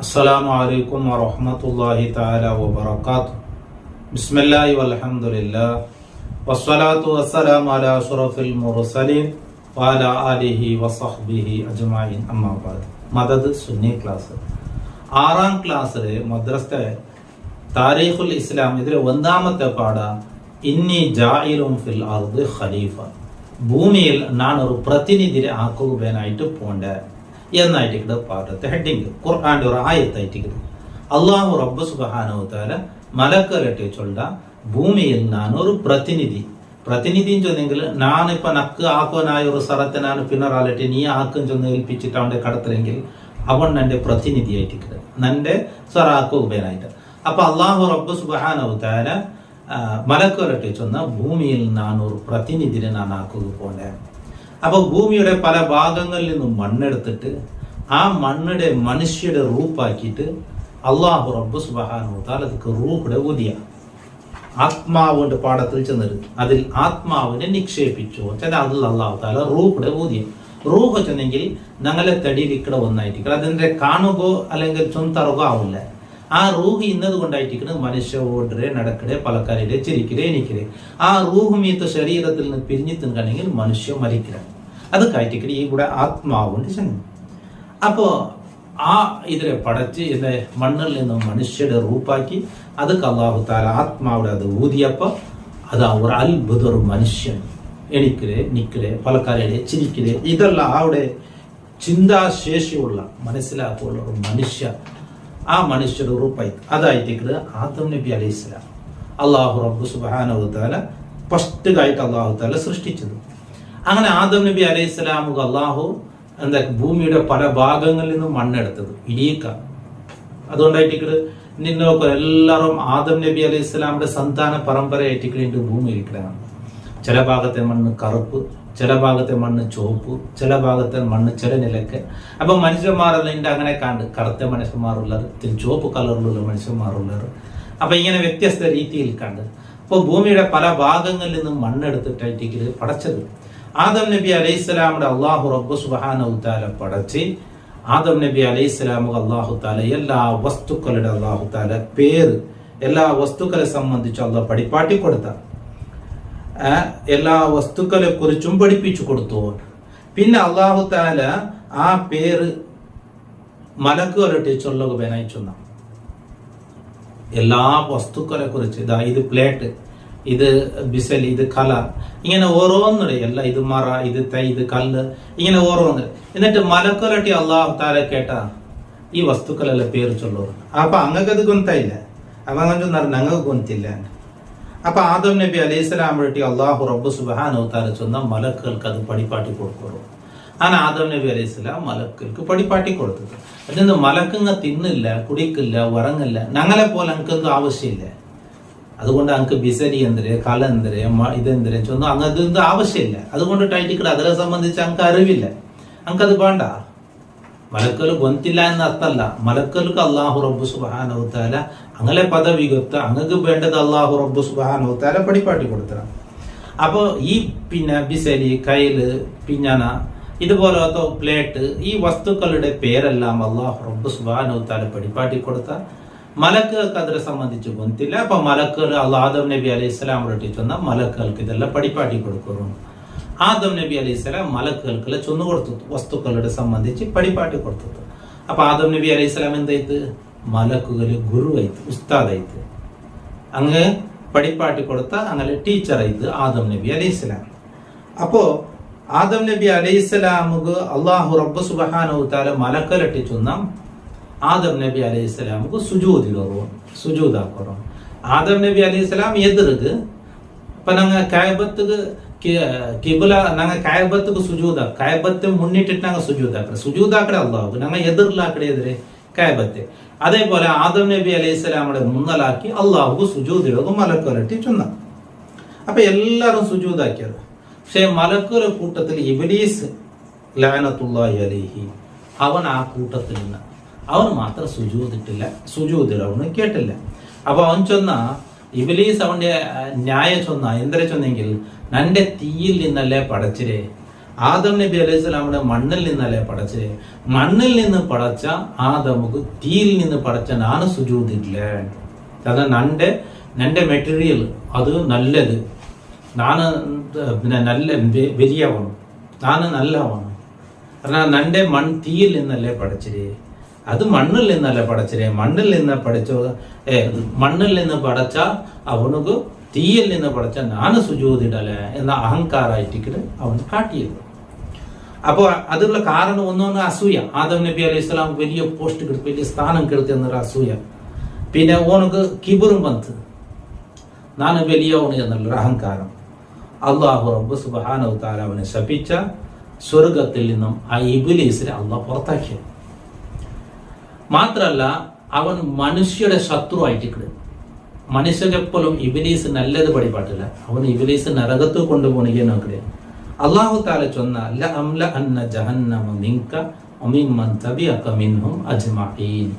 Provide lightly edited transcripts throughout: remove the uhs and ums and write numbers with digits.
അസ്സലാമു അലൈക്കും വറഹ്മത്തുള്ളാഹി തആല വബറകാതുഹു. ബിസ്മില്ലാഹി വൽഹംദുലില്ലാഹ് വസ്സലാത്തു വസ്സലാമു അലാ അഷ്റഫിൽ മുർസലീൻ വഅലാ ആലിഹി വസഹ്ബിഹി അജ്മഈൻ. അമ്മാ ബഅദ്. മദദ് സുന്നി ക്ലാസ് 6ാം ക്ലാസ്സിലെ മദ്രസ താരീഖുൽ ഇസ്ലാം ഇതിലെ ഒന്നാമത്തെ പാഠ ഇന്നി ജാഇലുൻ ഫിൽ അർദ് ഖലീഫ. ഭൂമിയിൽ ഞാൻ ഒരു പ്രതിനിധിയെ ആക്കുകയായിട്ട് പോണ്ട എന്നായിട്ട് പാഠത്തെ ഹെഡിങ് ഖുർആന്റെ ഒരു ആയത്തായിട്ട് അള്ളാഹു റബ്ബ് സുബ്ഹാനഹു വ തആല മലക്കലട്ടെ ചൊല്ല ഭൂമിയിൽ ഞാൻ ഒരു പ്രതിനിധി ചൊന്നെങ്കിൽ ഞാനിപ്പോ നക്ക് ആക്കുവാനായ ഒരു സ്ഥലത്തെ ഞാൻ പിന്നറാലട്ടെ നീ ആക്കും ചൊന്ന് ഏൽപ്പിച്ചിട്ട് അവന്റെ കടത്തിലെങ്കിൽ അവൻ എന്റെ പ്രതിനിധിയായിട്ട് നന്റെ സ്വറാക്കുകയായിട്ട്. അപ്പൊ അള്ളാഹു റബ്ബ് സുബ്ഹാനഹു വ തആല മലക്കലട്ടെ ചൊന്ന ഭൂമിയിൽ ഞാൻ ഒരു പ്രതിനിധിയെ ഞാൻ ആക്കുക പോണ്ടേ. അപ്പൊ ഭൂമിയുടെ പല ഭാഗങ്ങളിൽ നിന്നും മണ്ണെടുത്തിട്ട് ആ മണ്ണിടെ മനുഷ്യയുടെ റൂപ്പാക്കിയിട്ട് അള്ളാഹു റബ്ബ് സുബ്ഹാനഹു വ തആല അതിക്ക് റൂഹുടെ ഊതിയ ആത്മാവിന്റെ പാഠത്തിൽ ചെന്നത് അതിൽ ആത്മാവിനെ നിക്ഷേപിച്ചു അതിൽ അള്ളാഹു തആല റൂഹുടെ ഊതിയ റൂഹ് ചെന്നെങ്കിൽ ഞങ്ങളെ തടിയിൽ ഇക്കടെ ഒന്നായിട്ട് അതിന്റെ കാണുകയോ അല്ലെങ്കിൽ ചൊന്തറുകയോ ആവില്ല. ആ റൂഹ് ഇന്നത് കൊണ്ടായിട്ടിരിക്കുന്നത് മനുഷ്യ ഓടരെ നടക്കടെ പലക്കാരുടെ ചിരിക്കരെ എനിക്കരെ ആ റൂഹ് മീത്ത ശരീരത്തിൽ നിന്ന് പിരിഞ്ഞു തിന്നണമെങ്കിൽ മനുഷ്യ മരിക്കല അത് കാറ്റിക്കടി ഈ കൂടെ ആത്മാവുണ്ട് ചെന്നു. അപ്പോ ആ ഇതിനെ പടച്ച് ഇതിനെ മണ്ണിൽ നിന്നും മനുഷ്യരുടെ റൂപ്പാക്കി അതൊക്കെ അല്ലാഹു തആല ആത്മാവിടെ അത് ഊതിയപ്പോ അത് ഒരു അത്ഭുത ഒരു മനുഷ്യൻ എണിക്കരെ നിക്കരെ പലക്കാരുടെ ചിരിക്കരെ ഇതെല്ലാം അവിടെ ചിന്താശേഷിയുള്ള മനസ്സിലാക്കുള്ള ഒരു മനുഷ്യ ആ മനുഷ്യരുടെ ഉറപ്പായി അതായിട്ട് ആദം നബി അലൈഹിസ്സലാം അള്ളാഹു റബ്ബ് സുബ്ഹാനഹു വ തആല ഫസ്റ്റായിട്ട് അള്ളാഹു തആല സൃഷ്ടിച്ചത്. അങ്ങനെ ആദം നബി അലൈഹിസ്സലാമുക്ക് അള്ളാഹു എന്താ ഭൂമിയുടെ പല ഭാഗങ്ങളിൽ നിന്നും മണ്ണെടുത്തത് ഇടിയിക്ക. അതുകൊണ്ടായിട്ട് നിന്നൊക്കെ എല്ലാവരും ആദം നബി അലൈഹിസ്സലാമിന്റെ സന്താന പരമ്പരയായിട്ട് ഭൂമി ഇരിക്കുകയാണ്. ചില ഭാഗത്തെ മണ്ണ് കറുപ്പ്, ചില ഭാഗത്തെ മണ്ണ് ചുവപ്പ്, ചില ഭാഗത്തെ മണ്ണ് ചില നിലക്ക്. അപ്പൊ മനുഷ്യന്മാരെല്ലാം ഇതിന്റെ അങ്ങനെ കണ്ട് കറുത്ത മനുഷ്യന്മാരുള്ളത്, ചുവപ്പ് കളറിലുള്ള മനുഷ്യന്മാരുള്ളത്. അപ്പൊ ഇങ്ങനെ വ്യത്യസ്ത രീതിയിൽ കണ്ട് അപ്പൊ ഭൂമിയുടെ പല ഭാഗങ്ങളിൽ നിന്നും മണ്ണെടുത്തിട്ടായിട്ട് പടച്ചത്. ആദം നബി അലൈഹിസ്സലാമിന്റെ അള്ളാഹു റബ്ബ് സുബ്ഹാനഹു വ തആല പടച്ച് ആദം നബി അലൈഹിസ്സലാമുക്ക് അള്ളാഹു തആല എല്ലാ വസ്തുക്കളുടെ അള്ളാഹു തആല പേര് എല്ലാ വസ്തുക്കളെ സംബന്ധിച്ച് അള്ളാഹ് പഠിപ്പാട്ടി കൊടുത്ത എല്ലാ വസ്തുക്കളെ കുറിച്ചും പഠിപ്പിച്ചു കൊടുത്തു. പിന്നെ അള്ളാഹു തആല ആ പേര് മലക്കുകളുടെ ചൊല്ലുകയായി ചൊന്ന എല്ലാ വസ്തുക്കളെ കുറിച്ച് ഇതാ ഇത് പ്ലേറ്റ്, ഇത് ബിസൽ, ഇത് കല, ഇങ്ങനെ ഓരോന്നിടെ എല്ലാം ഇത് മറ, ഇത് തൈ, ഇത് കല്ല്, ഇങ്ങനെ ഓരോന്ന്. എന്നിട്ട് മലക്കുലട്ടി അള്ളാഹു തആല കേട്ട ഈ വസ്തുക്കളെല്ലാം പേര് ചൊല്ലു. അപ്പൊ അങ്ങക്കത് ഗൊന്തായില്ല, അപ്പൊ അങ്ങനെ ചൊന്നാൽ ഞങ്ങൾക്ക് ഗൊന്തില്ല. അപ്പൊ ആദം നബി അലൈഹിസ്സലാം വഴി അള്ളാഹു റബ്ബ് സുബ്ഹാനഹു വ തആല ചൊന്ന മലക്കുകൾക്ക് അത് പഠിപ്പാട്ടി കൊടുക്കുള്ളൂ. അങ്ങനെ ആദം നബി അലൈഹിസ്സലാം മലക്കുകൾക്ക് പഠിപ്പാട്ടി കൊടുത്തത്. അതിന് മലക്കങ്ങ തിന്നില്ല, കുടിക്കില്ല, ഉറങ്ങില്ല. ഞങ്ങളെ പോലെ എനിക്കൊന്നും ആവശ്യമില്ല. അതുകൊണ്ട് അങ്ങക്ക് ബിസരി എന്തിരെ കല എന്തിരെ ഇതെന്തിരെ ചൊന്നും അങ്ങനത്തെ ആവശ്യമില്ല. അതുകൊണ്ടിട്ടായിട്ട് അതിനെ സംബന്ധിച്ച് അങ്ങക്ക് അറിവില്ല, അങ്ങക്കത് വേണ്ട. മലക്കൽ ഗൊന്തില്ല എന്ന അർത്ഥമല്ല. മലക്കൽക്ക് അള്ളാഹു റബ്ബ് സുബ്ഹാനഹു വ തആല അങ്ങനെ പദവി കൊടുത്ത അങ്ങക്ക് വേണ്ടത് അള്ളാഹു റബ്ബ് സുബ്ഹാനഹു വ തആല പഠിപ്പാട്ടി കൊടുത്തതാണ്. അപ്പൊ ഈ പിന്നെ ബിസരി, കയ്ല്, പിഞ്ഞന, ഇതുപോലത്തെ പ്ലേറ്റ്, ഈ വസ്തുക്കളുടെ പേരെല്ലാം അള്ളാഹു റബ്ബ് സുബ്ഹാനഹു വ തആല പഠിപ്പാട്ടി കൊടുത്ത മലക്കുകൾക്ക് അതിനെ സംബന്ധിച്ച് ഗൊന്തില്ല. അപ്പൊ മലക്കുകൾ ആദം നബി അലൈഹിസ്സലാം ചൊന്ന മലക്കുകൾക്ക് ഇതെല്ലാം പഠിപ്പാട്ടി കൊടുക്കുന്നു. ആദം നബി അലൈഹിസ്സലാം മലക്കുകൾക്ക് ചൊന്നു കൊടുത്തു, വസ്തുക്കളുടെ സംബന്ധിച്ച് പഠിപ്പാട്ടി കൊടുത്തു. അപ്പൊ ആദം നബി അലൈഹിസ്സലാം എന്തായിട്ട് മലക്കുകള് ഗുരുവായിട്ട്, ഉസ്താദായിട്ട്, അങ്ങ് പഠിപ്പാട്ടി കൊടുത്ത അങ്ങനെ ടീച്ചറായിട്ട് ആദം നബി അലൈഹിസ്സലാം. അപ്പോ ആദം നബി അലൈഹിസ്സലാമുക്ക് അള്ളാഹു റബ്ബ് സുബ്ഹാനഹു വ തആല മലക്കലട്ടി ചൊന്ന ആദം നബി അലൈഹിസ്സലാമുക്ക് സുജൂദാക്കറോം. ആദം നബി അലൈഹിസ്സലാം എതിർക്ക് ഇപ്പൊ ഞങ്ങൾ കായബത്തുക്ക് കിബില ഞങ്ങൾ കായബത്തുക്ക് കായബത്തെ മുന്നിട്ടിട്ട് ഞങ്ങൾ സുജൂദാക്കടെ അള്ളാഹു ഞങ്ങൾ എതിർലാക്കടെ എതിരെ കായബത്തെ. അതേപോലെ ആദം നബി അലൈഹിസ്സലാമുടെ മുന്നലാക്കി അള്ളാഹു സുജൂദിലോകം മലക്കുലട്ടി ചൊന്ന. അപ്പൊ എല്ലാരും സുജൂദാക്കിയത്. പക്ഷെ മലക്കുല കൂട്ടത്തിൽ ഇബ്ലീസ് ലഅനത്തുല്ലാഹി അലൈഹി അവൻ ആ കൂട്ടത്തിൽ നിന്ന് അവൻ മാത്രം സുജൂദിട്ടില്ല, സുജൂദിലവന് കേട്ടില്ല. അപ്പൊ അവൻ ചൊന്ന ഇബ്ലീസ് അവന്റെ ന്യായ ചൊന്ന എന്തര ചൊന്നെങ്കിൽ നന്റെ തീയിൽ നിന്നല്ലേ പടച്ചിരെ, ആദം നബി അലൈഹി സ്വലാമിനെ മണ്ണിൽ നിന്നല്ലേ പടച്ചേ. മണ്ണിൽ നിന്ന് പടച്ച ആദമുക്ക് തീയിൽ നിന്ന് പടച്ച നാണ് സുജൂദില്ല. കാരണം നന്റെ മെറ്റീരിയൽ അത് നല്ലത്, നാണ് പിന്നെ നല്ല വലിയവണ്, നാണ് നല്ലവണ്. കാരണം നന്റെ തീയിൽ നിന്നല്ലേ പടച്ചേ, അത് മണ്ണിൽ നിന്നല്ലേ പടച്ചേ. മണ്ണിൽ നിന്ന് മണ്ണിൽ നിന്ന് പടച്ച അവനുക്ക് തീയിൽ നിന്ന് പടച്ച നാണ് സുജൂദിടല്ലേ എന്ന അഹങ്കാരായിട്ട് അവൻ കാട്ടിയത്. അപ്പോൾ അതിനുള്ള കാരണം ഒന്നൊന്ന് അസൂയ. ആദം നബി അലൈഹി സ്വലാം വലിയ പോസ്റ്റ് കിടത്തി, വലിയ സ്ഥാനം കിടത്തി എന്നൊരു അസൂയ. പിന്നെ ഓനക്ക് കിബറും വന്ന് നാണ് വലിയവണ് എന്നുള്ളൊരു അഹങ്കാരം. അള്ളാഹു റബ്ബ് സുബ്ഹാനഹു വ തആല അവനെ ശപിച്ച സ്വർഗത്തിൽ നിന്നും ആ ഇബ്ലീസിനെ അള്ളാഹ് പുറത്താക്കി. മാത്രല്ല അവൻ മനുഷ്യരുടെ ശത്രുവായിട്ട് മനുഷ്യരെപ്പോഴും ഇബ്ലീസ് നല്ലത് പഠിപ്പാട്ടില്ല. അവൻ ഇബ്ലീസ് നരകത്ത് കൊണ്ടുപോകണമെങ്കിൽ നോക്കണേ. അള്ളാഹു താല ചൊന്ന ലഅംല അന്ന ജഹന്നമ മിൻക വമിമ്മൻ തബിഅക മിൻഹും അജ്മഈൻ.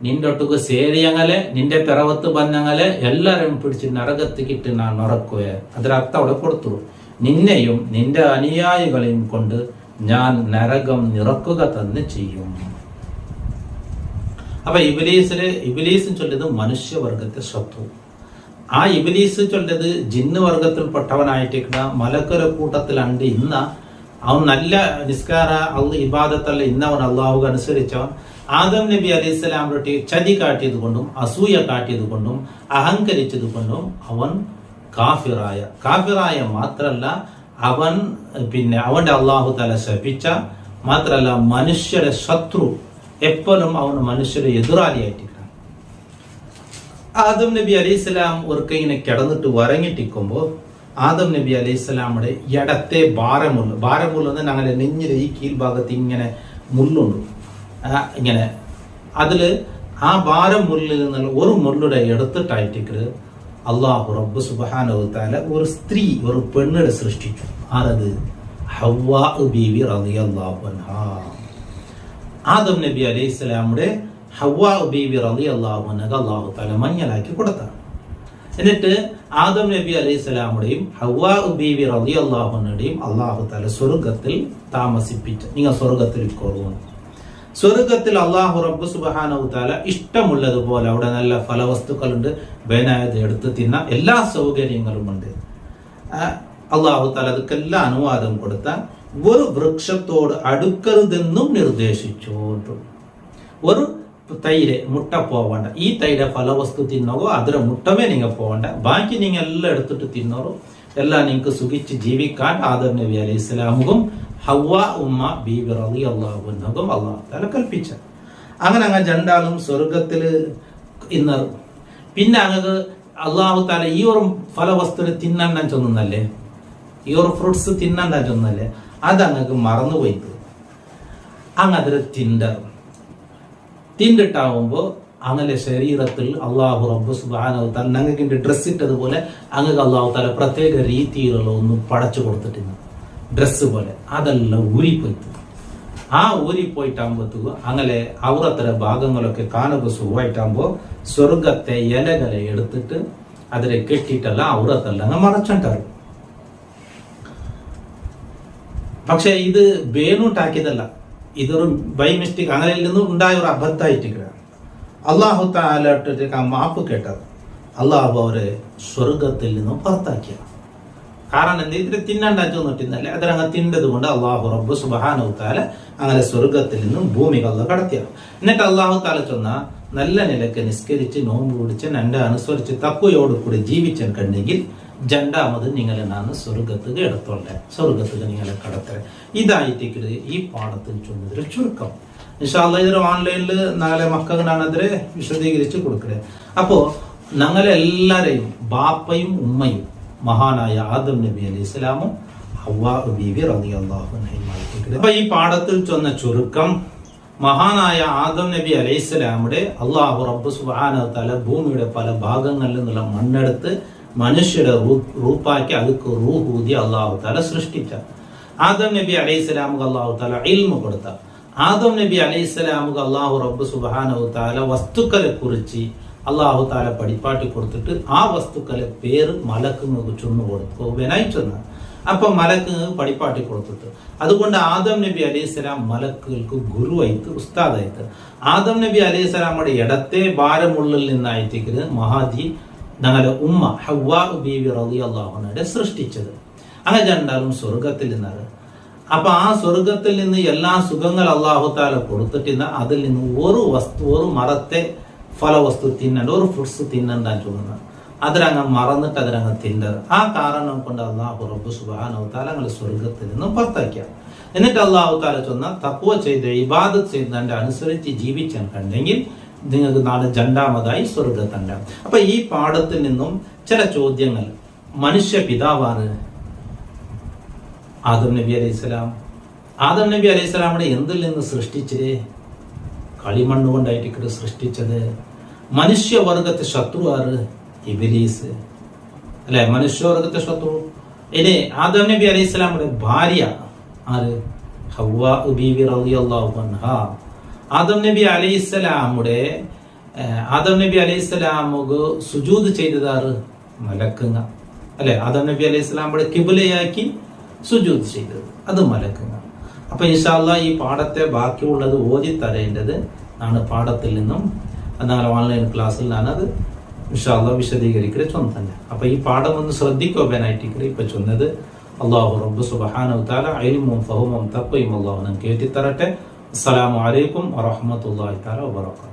നിന്റെ ഒട്ടുക്ക് സേരിയങ്ങളെ, നിന്റെ പിറവത്ത് ബന്ധങ്ങളെ എല്ലാവരും പിടിച്ച് നരകത്തിക്കിട്ട് ഞാൻ ഉറക്കുക. അതിനർത്ഥം അവിടെ കൊടുത്തു, നിന്നെയും നിന്റെ അനുയായികളെയും കൊണ്ട് ഞാൻ നരകം നിറക്കുക തന്നെ ചെയ്യും. അപ്പൊ ഇബ്ലീസും ചൊല്ലത് മനുഷ്യവർഗത്തെ ശത്രു. ആ ഇബ്ലീസ് ചൊല്ലത് ജിന്ന് വർഗത്തിൽപ്പെട്ടവനായിട്ട് മലക്കര കൂട്ടത്തിലുണ്ട്. ഇന്ന അവൻ നല്ല നിസ്കാര ഇബാദത്തല്ല, ഇന്ന് അവൻ അള്ളാഹുക്ക് അനുസരിച്ചവൻ. ആദം നബി അലൈഹി സ്വലാമിന്റെ ചതി കാട്ടിയത് കൊണ്ടും അസൂയ കാട്ടിയത് കൊണ്ടും അഹങ്കരിച്ചത് കൊണ്ടും അവൻ കാഫിറായ മാത്രല്ല അവൻ പിന്നെ അവന്റെ അള്ളാഹു തല ശപിച്ച മാത്രല്ല മനുഷ്യരുടെ ശത്രു. എപ്പോഴും അവൻ മനുഷ്യരെ എതിരാളിയായിട്ട്. ആദം നബി അലൈഹി സ്വലാം ഒരിക്കൽ ഇങ്ങനെ കിടന്നിട്ട് വരങ്ങിട്ടിക്കുമ്പോ ആദം നബി അലൈഹി സ്വലാമുടെ ഇടത്തെ ഭാരമുള്ള ഞങ്ങളുടെ നെഞ്ഞിലെ ഈ കീഴ്ഭാഗത്ത് ഇങ്ങനെ മുള്ളുണ്ട്. ഇങ്ങനെ അതില് ആ ഭാരമുള്ളിൽ നിന്നുള്ള ഒരു മുള്ളുടെ എടുത്തിട്ടായിട്ട് അള്ളാഹു റബ്ബ് സുബ്ഹാനഹു വ തആല ഒരു സ്ത്രീ, ഒരു പെണ്ണിടെ സൃഷ്ടിച്ചു. ആരത്? ഹവ്വാ ബീവി റളിയല്ലാഹു അൻഹാ. ആദം നബി അലൈഹി സ്വലാമുടെ ഹവ്വാ ബീവി റളിയല്ലാഹു അൻഹ അള്ളാഹു തആല മഞ്ഞളാക്കി കൊടുത്താണ്. എന്നിട്ട് ആദം നബി അലൈഹി സ്വലാമുടെയും ഹവ്വാ ബീവി റളിയല്ലാഹു അൻഹയുടെയും അള്ളാഹു തആല സ്വർഗത്തിൽ താമസിപ്പിച്ചു. നിങ്ങൾ സ്വർഗത്തിൽ കൊറുവന്നു. സ്വർഗത്തിൽ അള്ളാഹു റബ്ബ് സുബ്ഹാനഹു തആല ഇഷ്ടമുള്ളതുപോലെ അവിടെ നല്ല ഫലവസ്തുക്കളുണ്ട്, വേനായത് എടുത്ത് തിന്ന എല്ലാ സൗകര്യങ്ങളും ഉണ്ട്. അള്ളാഹു തആല അതൊക്കെല്ലാം അനുവാദം കൊടുത്ത ഒരു വൃക്ഷത്തോട് അടുക്കരുതെന്നും നിർദ്ദേശിച്ചു. ഒരു തൈര് മുട്ട പോവണ്ട, ഈ തൈരെ ഫലവസ്തു തിന്നോകോ അതിലെ മുട്ടമേ നിങ്ങൾ പോവണ്ട, ബാക്കി നിങ്ങൾ എല്ലാം എടുത്തിട്ട് തിന്നോറോ, എല്ലാം നിങ്ങൾക്ക് സുഖിച്ച് ജീവിക്കാൻ ആദം നബി അലൈഹി സ്വലാമും ഹവ്വ ഉമ്മ ബീവി റളിയല്ലാഹു അൻഹും അള്ളാഹു തആല കൽപ്പിച്ച. അങ്ങനെ രണ്ടാളും സ്വർഗത്തിൽ ഇന്ന്. പിന്നെ അങ്ങ് അള്ളാഹു തആല ഈ ഒരു ഫലവസ്തു തിന്നണ്ട ചൊന്നല്ലേ, ഈ ഒരു ഫ്രൂട്ട്സ് തിന്നണ്ട ചൊന്നല്ലേ, അത് അങ്ങക്ക് മറന്നുപോയിട്ട് അങ്ങതിൽ തിണ്ടിട്ടാവുമ്പോ അങ്ങനെ ശരീരത്തിൽ അള്ളാഹു റബ്ബ് സുബ്ഹാനഹു വ തആല ഞങ്ങൾക്ക് ഡ്രസ്സ് ഇട്ടതുപോലെ അങ്ങക്ക് അള്ളാഹു തആല പ്രത്യേക രീതിയിലുള്ള ഒന്നും പടച്ചു കൊടുത്തിട്ടില്ല. ഡ്രസ്സ് പോലെ അതെല്ലാം ഊരിപ്പോയിട്ട് ആ ഊരിപ്പോയിട്ടാകുമ്പോഴത്തേക്ക് അങ്ങനെ ഔറത്തര ഭാഗങ്ങളൊക്കെ കാണുക സുഖമായിട്ടാകുമ്പോ സ്വർഗത്തെ ഇലകളെ എടുത്തിട്ട് അതിനെ കെട്ടിയിട്ടല്ല ഔറത്തെല്ലാം അങ്ങ് മറച്ചിട്ടാറ്. പക്ഷെ ഇത് വേണൂട്ടാക്കിയതല്ല, ഇതൊരു ബൈ മിസ്റ്റേക്ക് അങ്ങനെ നിന്നും ഉണ്ടായ ഒരു അബദ്ധമായിട്ട് അള്ളാഹു തആലയുടെ മാപ്പ് കേട്ടത്. അള്ളാഹു അവരെ സ്വർഗത്തിൽ നിന്നും പുറത്താക്കിയ കാരണം എന്ത്? ഇതിന് തിന്നണ്ടാച്ചോന്നിട്ടിന്നല്ലേ, അതിനങ്ങ് തിന്നത് കൊണ്ട് അള്ളാഹു റബ്ബ് സുബ്ഹാനഹു വ തആല അങ്ങനെ സ്വർഗത്തിൽ നിന്നും ഭൂമികളിൽ കടത്തിയ. എന്നിട്ട് അള്ളാഹു തആല ചൊന്ന നല്ല നിലക്ക് നിസ്കരിച്ച് നോമ്പ് പിടിച്ച് നന്റെ അനുസരിച്ച് തക്കുവയോട് കൂടി ജീവിച്ചെങ്കിൽ രണ്ടാമത് നിങ്ങളെ നാണ് സ്വർഗത്തുക എടുത്തോണ്ടേ, സ്വർഗത്തുക നിങ്ങളെ കടത്തേ. ഇതായിട്ട് ഈ പാഠത്തിൽ ചൊന്നതിൽ ചുരുക്കം. ഇൻഷാ അല്ലാഹ് ഇതൊരു ഓൺലൈനിൽ നാളെ മക്കളാണ് അതിരെ വിശദീകരിച്ച് കൊടുക്കണേ. അപ്പോ ഞങ്ങളെല്ലാരെയും ബാപ്പയും ഉമ്മയും മഹാനായ ആദം നബി അലൈഹി സ്വലാമും ഹവ്വാ ബീവി റളിയല്ലാഹു അൻഹയുമായിട്ട്. അപ്പൊ ഈ പാഠത്തിൽ ചൊന്ന ചുരുക്കം, മഹാനായ ആദം നബി അലൈഹി സ്വലാമുടെ അള്ളാഹു റബ്ബ് സുബ്ഹാനഹു വ തആല ഭൂമിയുടെ പല ഭാഗങ്ങളിൽ നിന്നുള്ള മണ്ണെടുത്ത് മനുഷ്യരുടെ റൂപ്പാക്കി അതുക്ക് റൂഹൂതി അള്ളാഹു തആല സൃഷ്ടിച്ച. ആദം നബി അലൈഹി സ്വലാമുക്ക് അള്ളാഹു തആല ഇൽമു കൊടുത്ത. ആദം നബി അലൈഹി സ്വലാമുക്ക് അള്ളാഹു റബ്ബ് സുബ്ഹാനഹു വ തആല വസ്തുക്കളെ കുറിച്ച് അള്ളാഹു തആല പഠിപ്പാട്ടി കൊടുത്തിട്ട് ആ വസ്തുക്കളെ പേര് മലക്കുകൾക്ക് ചൊന്നു കൊടുത്തു. അപ്പൊ മലക്ക് പടിപ്പാട്ടി കൊടുത്തിട്ട് അതുകൊണ്ട് ആദം നബി അലൈഹി സ്വലാം മലക്കുകൾക്ക് ഗുരുവായിട്ട് ഉസ്താദായിട്ട് ആദം നബി അലൈഹി സ്വലാമുടെ ഇടത്തെ ഭാരമുള്ളിൽ നിന്നായിട്ട് മഹാജി ഞങ്ങളുടെ ഉമ്മ ഹവ്വാ ബീവി റളിയല്ലാഹു അൻഹയെ സൃഷ്ടിച്ചത്. അങ്ങനെ രണ്ടാളും സ്വർഗത്തിൽ നിന്നാണ്. അപ്പൊ ആ സ്വർഗത്തിൽ നിന്ന് എല്ലാ സുഖങ്ങൾ അള്ളാഹു താല കൊടുത്തിട്ടില്ല. അതിൽ നിന്ന് ഒരു മരത്തെ ഫലവസ്തു തിന്നണ്ട, ഒരു ഫ്രൂട്ട്സ് തിന്നണ്ടാൻ ചൊല്ലുന്നത്. അതിരങ്ങ് മറന്നിട്ട് അതിരങ്ങ് തിന്നത്. ആ കാരണം കൊണ്ട് അള്ളാഹു റബ്ബ് സുബ്ഹാനഹു തആല ഞങ്ങൾ സ്വർഗത്തിൽ നിന്നും പുറത്താക്കിയ. എന്നിട്ട് അള്ളാഹു താല ചൊന്ന തഖ്വ ചെയ്ത് ഇബാദത്ത് ചെയ്ത് അതിന്റെ അനുസരിച്ച് ജീവിച്ചാൽ കണ്ടെങ്കിൽ നിങ്ങൾക്ക് നാളെ രണ്ടാമതായി സ്വർഗത്തുണ്ടാകും. അപ്പൊ ഈ പാഠത്തിൽ നിന്നും ചില ചോദ്യങ്ങൾ. മനുഷ്യ പിതാവാണ് ആദം നബി അലൈഹി സ്വലാം. ആദം നബി അലൈഹി സ്വലാമിനെ എന്തിൽ നിന്ന് സൃഷ്ടിച്ചത്? കളിമണ്ണ് കൊണ്ടായിട്ട് സൃഷ്ടിച്ചത്. മനുഷ്യവർഗത്തെ ശത്രു ആറ്? ഇബ്ലീസ് അല്ലെ, മനുഷ്യവർഗത്തെ ശത്രു. ഇനി ആദം നബി അലൈഹി സ്വലാമിന്റെ ഭാര്യ ആര്? ഹവ്വാ ബീവി റളിയല്ലാഹു അൻഹാ. ആദം നബി അലൈഹി സ്വലാമുക്ക് സുജൂദ് ചെയ്തതാറ്? മലക്കുങ്ങ അല്ലെ. ആദം നബി അലൈഹി സ്വലാമുടെ കിബിലയാക്കി സുജൂദ് ചെയ്തത് അത് മലക്കുങ്ങ. അപ്പൊ ഇൻഷാ അല്ലാഹ് ഈ പാഠത്തെ ബാക്കിയുള്ളത് ഓതി തരേണ്ടത് ആണ് പാഠത്തിൽ നിന്നും. എന്നാൽ ഓൺലൈൻ ക്ലാസ്സിൽ ഞാനത് ഇൻഷാ അല്ലാഹ് വിശദീകരിക്കുക ചൊന്നെ. അപ്പൊ ഈ പാഠം ഒന്ന് ശ്രദ്ധിക്കുവാനായിട്ട് ഇപ്പൊ ചൊന്നത്. അല്ലാഹു റബ്ബ് സുബ്ഹാനഹു തആല ഇൽമും ഫഹമും തഖ്വയും അല്ലാഹു നമുക്ക് ഏറ്റിത്തരട്ടെ. അസ്സലാമു അലൈക്കും വറഹ്മത്തുള്ളാഹി തആല വബറകാതുഹു.